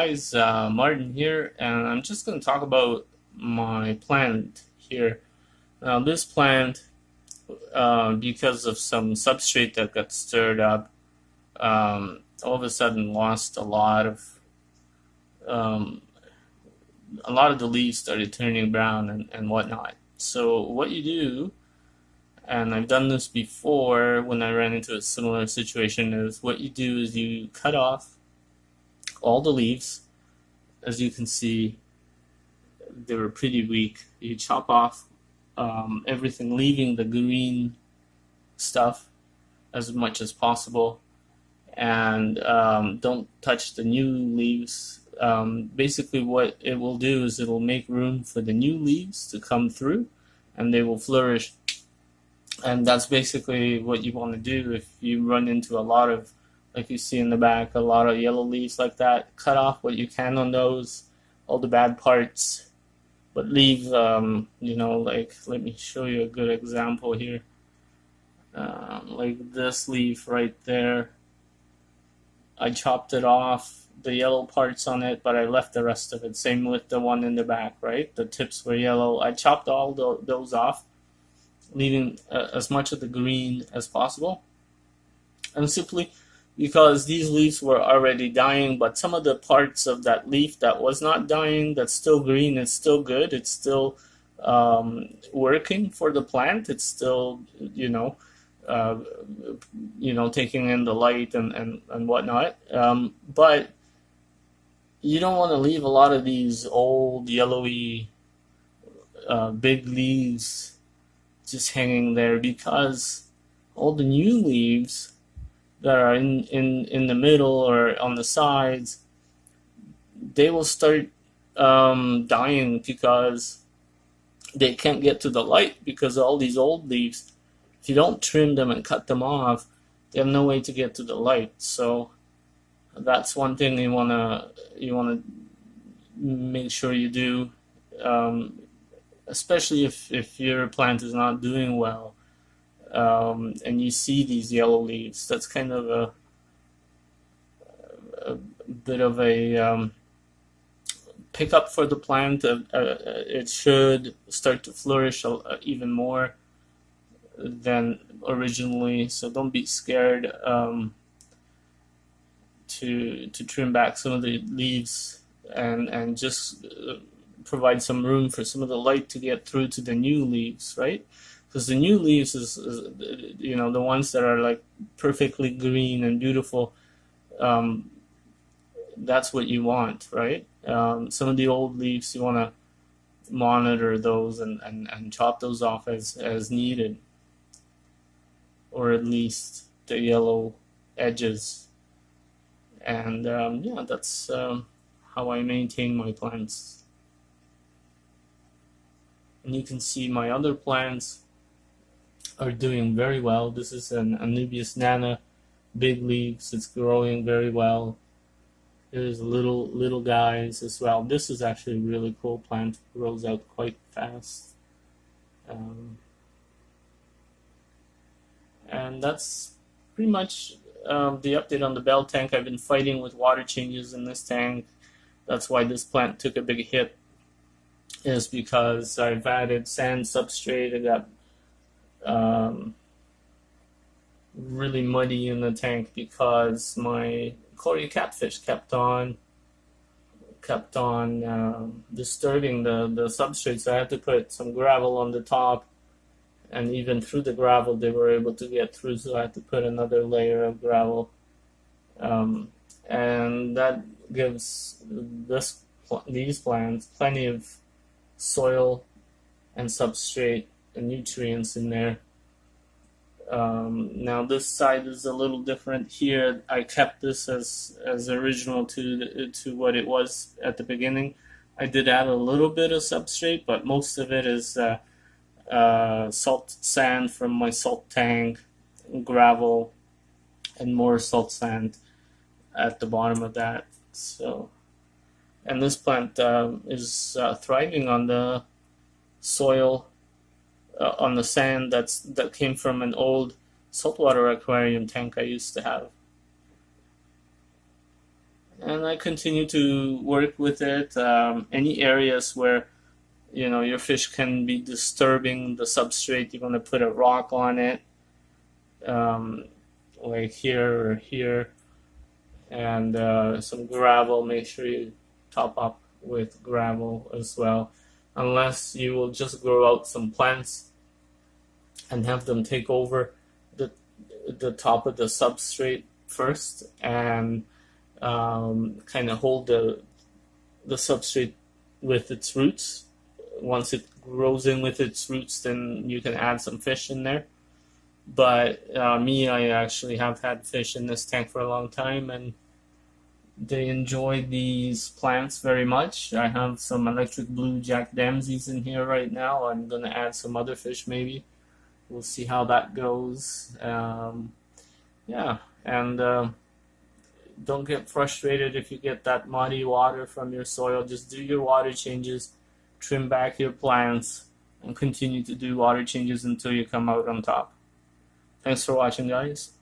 guys, Martin here, and I'm just going to talk about my plant here. Now, this plant, because of some substrate that got stirred up, all of a sudden lost um, a lot of the leaves started turning brown and whatnot. So what you do, and I've done this before when I ran into a similar situation, is what you do is you cut off all the leaves. As you can see, they were pretty weak. You chop off everything, leaving the green stuff as much as possible, and don't touch the new leaves. Basically, what it will do is it'll make room for the new leaves to come through, and they will flourish. And that's basically what you want to do if you run into a lot of, like you see in the back, a lot of yellow leaves like that. Cut off what you can on those, all the bad parts, but leave, like, let me show you a good example here. Like this leaf right there. I chopped it off, the yellow parts on it, but I left the rest of it. Same with the one in the back, right? The tips were yellow. I chopped all those off, leaving as much of the green as possible. And simply because these leaves were already dying, but some of the parts of that leaf that was not dying, that's still green, it's still good, it's still working for the plant, it's still, taking in the light and whatnot. But you don't want to leave a lot of these old yellowy big leaves just hanging there, because all the new leaves that are in the middle or on the sides, they will start dying because they can't get to the light, because all these old leaves, if you don't trim them and cut them off, they have no way to get to the light. So that's one thing you wanna make sure you do, especially if your plant is not doing well, and you see these yellow leaves. That's kind of a bit of a pickup for the plant. It should start to flourish even more than originally, so don't be scared to trim back some of the leaves and just provide some room for some of the light to get through to the new leaves, right? Because the new leaves is the ones that are like perfectly green and beautiful. That's what you want, right? Some of the old leaves, you want to monitor those and chop those off as needed, or at least the yellow edges. And that's how I maintain my plants. And you can see my other plants are doing very well. This is an Anubias nana, big leaves. It's growing very well. There's little guys as well. This is actually a really cool plant. It grows out quite fast. And that's pretty much the update on the bell tank. I've been fighting with water changes in this tank. That's why this plant took a big hit, is because I've added sand substrate. I got really muddy in the tank because my Cory catfish kept on disturbing the substrate, so I had to put some gravel on the top, and even through the gravel they were able to get through, so I had to put another layer of gravel, and that gives these plants plenty of soil and substrate and nutrients in there. Now this side is a little different here. I kept this as original to what it was at the beginning. I did add a little bit of substrate, but most of it is salt sand from my salt tank, gravel, and more salt sand at the bottom of that. So, and this plant is thriving on the soil, on the sand that came from an old saltwater aquarium tank I used to have. and I continue to work with it. Any areas where your fish can be disturbing the substrate, you're going to put a rock on it, um, like here or here, and some gravel. Make sure you top up with gravel as well, unless you will just grow out some plants and have them take over the top of the substrate first, and kind of hold the substrate with its roots. Once it grows in with its roots, then you can add some fish in there. But I actually have had fish in this tank for a long time, and they enjoy these plants very much. I have some electric blue Jack Damseys in here right now. I'm gonna add some other fish maybe. We'll see how that goes. Yeah, and don't get frustrated if you get that muddy water from your soil. Just do your water changes, trim back your plants, and continue to do water changes until you come out on top. Thanks for watching, guys.